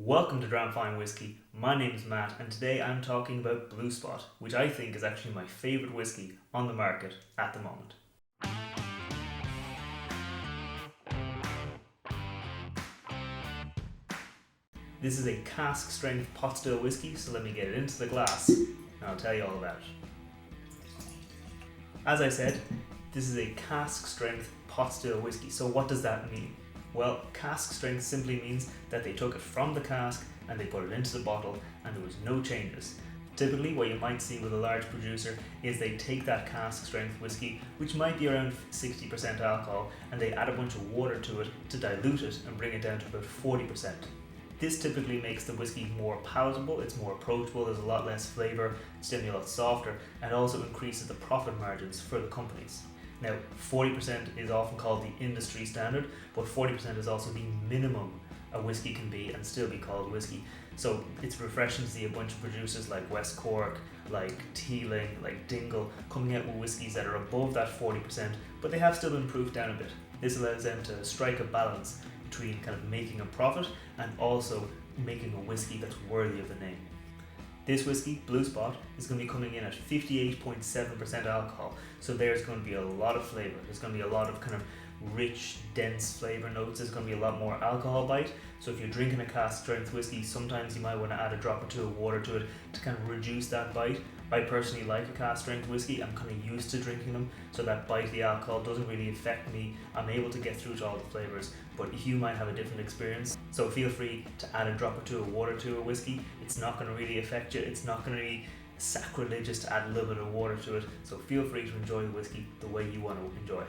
Welcome to Dram Fine Whiskey. My name is Matt and today I'm talking about Blue Spot, which I think is actually my favourite whiskey on the market at the moment. This is a cask strength pot still whiskey, so let me get it into the glass and I'll tell you all about it. As I said, this is a cask strength pot still whiskey, so what does that mean? Well, cask strength simply means that they took it from the cask and they put it into the bottle and there was no changes. Typically what you might see with a large producer is they take that cask strength whiskey, which might be around 60% alcohol, and they add a bunch of water to it to dilute it and bring it down to about 40%. This typically makes the whiskey more palatable, it's more approachable, there's a lot less flavour, it's generally a lot softer, and also increases the profit margins for the companies. Now, 40% is often called the industry standard, but 40% is also the minimum a whiskey can be and still be called whiskey. So it's refreshing to see a bunch of producers like West Cork, like Teeling, like Dingle coming out with whiskies that are above that 40%, but they have still been proofed down a bit. This allows them to strike a balance between kind of making a profit and also making a whiskey that's worthy of the name. This whiskey, Blue Spot, is going to be coming in at 58.7% alcohol, so there's going to be a lot of flavour. There's going to be a lot of kind of rich, dense flavour notes. There's going to be a lot more alcohol bite. So if you're drinking a cask strength whiskey, sometimes you might want to add a drop or two of water to it to kind of reduce that bite. I personally like a cask strength whiskey. I'm kind of used to drinking them, so that bite of the alcohol doesn't really affect me. I'm able to get through to all the flavours, but you might have a different experience. So feel free to add a drop or two of water to a whiskey. It's not going to really affect you. It's not going to be sacrilegious to add a little bit of water to it. So feel free to enjoy the whiskey the way you want to enjoy it.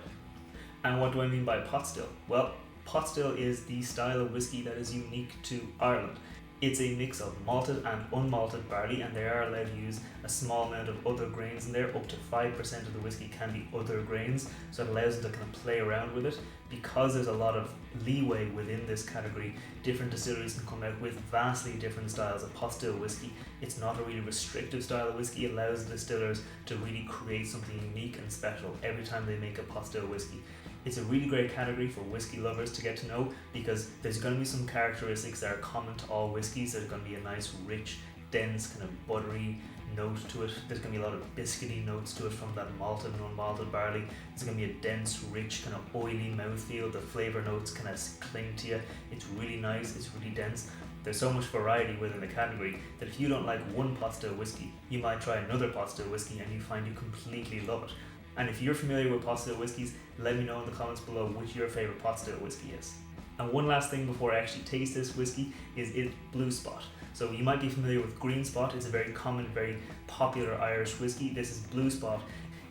And what do I mean by pot still? Well, pot still is the style of whiskey that is unique to Ireland. It's a mix of malted and unmalted barley, and they are allowed to use a small amount of other grains in there. Up to 5% of the whiskey can be other grains, so it allows them to kind of play around with it. Because there's a lot of leeway within this category, different distilleries can come out with vastly different styles of pot still whiskey. It's not a really restrictive style of whiskey. It allows the distillers to really create something unique and special every time they make a pot still whiskey. It's a really great category for whiskey lovers to get to know, because there's going to be some characteristics that are common to all whiskies. There's going to be a nice, rich, dense, kind of buttery note to it. There's going to be a lot of biscuity notes to it from that malted and unmalted barley. There's going to be a dense, rich, kind of oily mouthfeel. The flavour notes kind of cling to you. It's really nice, it's really dense. There's so much variety within the category that if you don't like one pot still whiskey, you might try another pot still whiskey and you find you completely love it. And if you're familiar with pot still whiskies, let me know in the comments below which your favourite pot still whiskey is. And one last thing before I actually taste this whiskey is it's Blue Spot. So you might be familiar with Green Spot. It's a very common, very popular Irish whiskey. This is Blue Spot.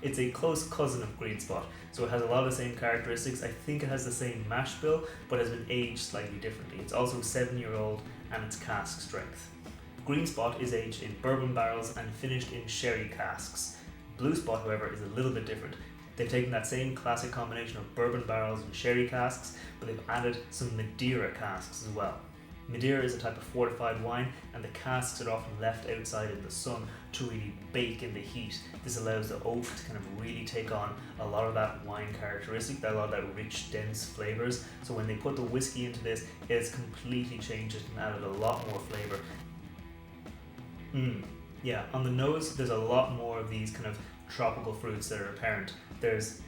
It's a close cousin of Green Spot, so it has a lot of the same characteristics. I think it has the same mash bill, but has been aged slightly differently. It's also 7-year-old and it's cask strength. Green Spot is aged in bourbon barrels and finished in sherry casks. Blue Spot, however, is a little bit different. They've taken that same classic combination of bourbon barrels and sherry casks, but they've added some Madeira casks as well. Madeira is a type of fortified wine, and the casks are often left outside in the sun to really bake in the heat. This allows the oak to kind of really take on a lot of that wine characteristic, a lot of that rich, dense flavours. So when they put the whiskey into this, it has completely changed it and added a lot more flavour. Yeah, on the nose, there's a lot more of these kind of tropical fruits that are apparent. There's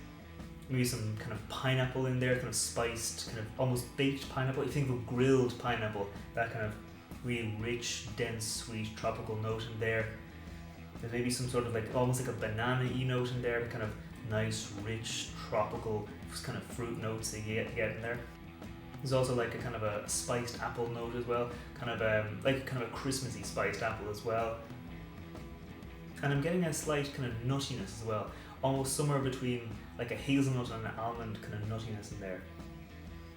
maybe some kind of pineapple in there, kind of spiced, kind of almost baked pineapple. You think of grilled pineapple, that kind of really rich, dense, sweet tropical note in there. There's maybe some sort of like almost like a banana-y note in there, the kind of nice, rich, tropical kind of fruit notes that you get in there. There's also like a kind of a spiced apple note as well, kind of like a kind of a Christmassy spiced apple as well. And I'm getting a slight kind of nuttiness as well, almost somewhere between like a hazelnut and an almond kind of nuttiness in there.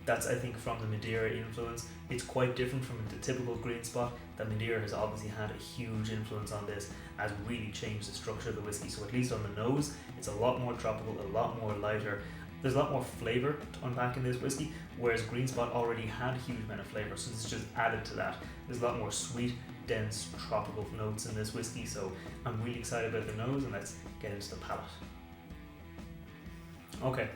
That's, I think, from the Madeira influence. It's quite different from the typical Green Spot. That Madeira has obviously had a huge influence on this, has really changed the structure of the whiskey. So at least on the nose, it's a lot more tropical, a lot more lighter. There's a lot more flavour to unpack in this whiskey, whereas Green Spot already had a huge amount of flavour, so this is just added to that. There's a lot more sweet, dense, tropical notes in this whiskey, so I'm really excited about the nose, and let's get into the palate. Okay,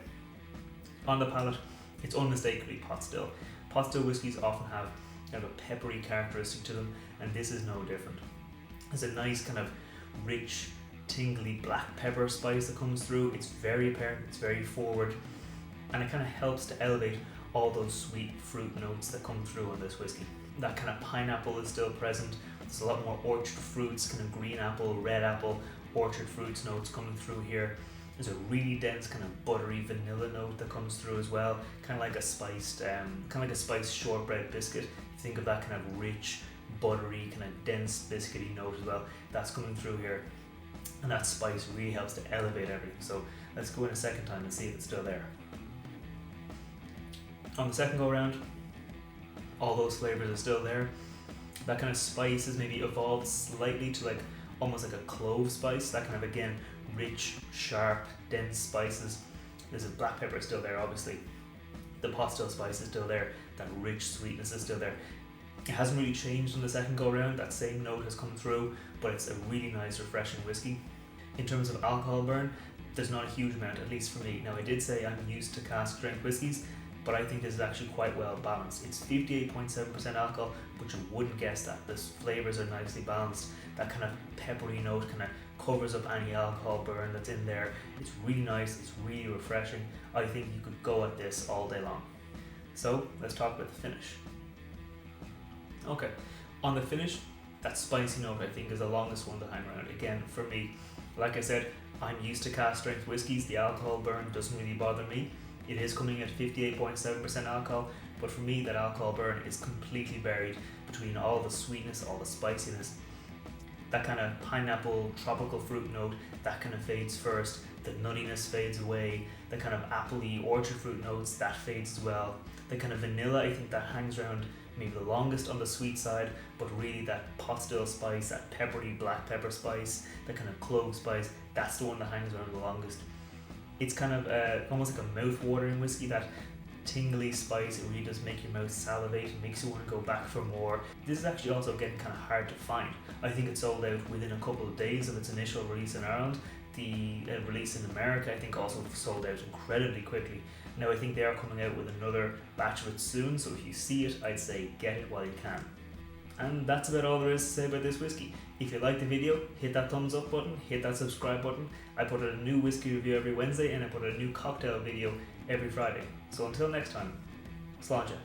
on the palate, it's unmistakably pot still. Pot still whiskies often have They have a peppery characteristic to them, and this is no different. There's a nice kind of rich, tingly black pepper spice that comes through. It's very apparent, it's very forward, and it kind of helps to elevate all those sweet fruit notes that come through on this whiskey. That kind of pineapple is still present. There's a lot more orchard fruits, kind of green apple, red apple, orchard fruits notes coming through here. There's a really dense kind of buttery vanilla note that comes through as well, kind of like a spiced shortbread biscuit. You think of that kind of rich, buttery, kind of dense biscuity note as well. That's coming through here, and that spice really helps to elevate everything. So let's go in a second time and see if it's still there. On the second go around, all those flavors are still there. That kind of spice has maybe evolved slightly to like almost like a clove spice. That kind of, again, rich, sharp, dense spices. There's a black pepper still there, obviously. The pot still spice is still there. That rich sweetness is still there. It hasn't really changed on the second go around. That same note has come through, but it's a really nice, refreshing whiskey. In terms of alcohol burn, there's not a huge amount, at least for me. Now, I did say I'm used to cask strength whiskies, but I think this is actually quite well balanced. It's 58.7% alcohol, but you wouldn't guess that. The flavors are nicely balanced. That kind of peppery note kind of covers up any alcohol burn that's in there. It's really nice, it's really refreshing. I think you could go at this all day long. So let's talk about the finish. Okay, on the finish, that spicy note I think is the longest one to hang around. Again, for me, like I said, I'm used to cask strength whiskies. The alcohol burn doesn't really bother me. It is coming at 58.7% alcohol, but for me that alcohol burn is completely buried between all the sweetness, all the spiciness. That kind of pineapple, tropical fruit note, that kind of fades first. The nuttiness fades away. The kind of appley, orchard fruit notes, that fades as well. The kind of vanilla, I think that hangs around maybe the longest on the sweet side, but really that pot still spice, that peppery black pepper spice, that kind of clove spice, that's the one that hangs around the longest. It's kind of almost like a mouth-watering whiskey. That tingly spice, it really does make your mouth salivate, it makes you want to go back for more. This is actually also getting kind of hard to find. I think it sold out within a couple of days of its initial release in Ireland. The release in America I think also sold out incredibly quickly. Now I think they are coming out with another batch of it soon, so if you see it, I'd say get it while you can. And that's about all there is to say about this whiskey. If you liked the video, hit that thumbs up button, hit that subscribe button. I put out a new whiskey review every Wednesday, and I put out a new cocktail video every Friday. So until next time, sláinte.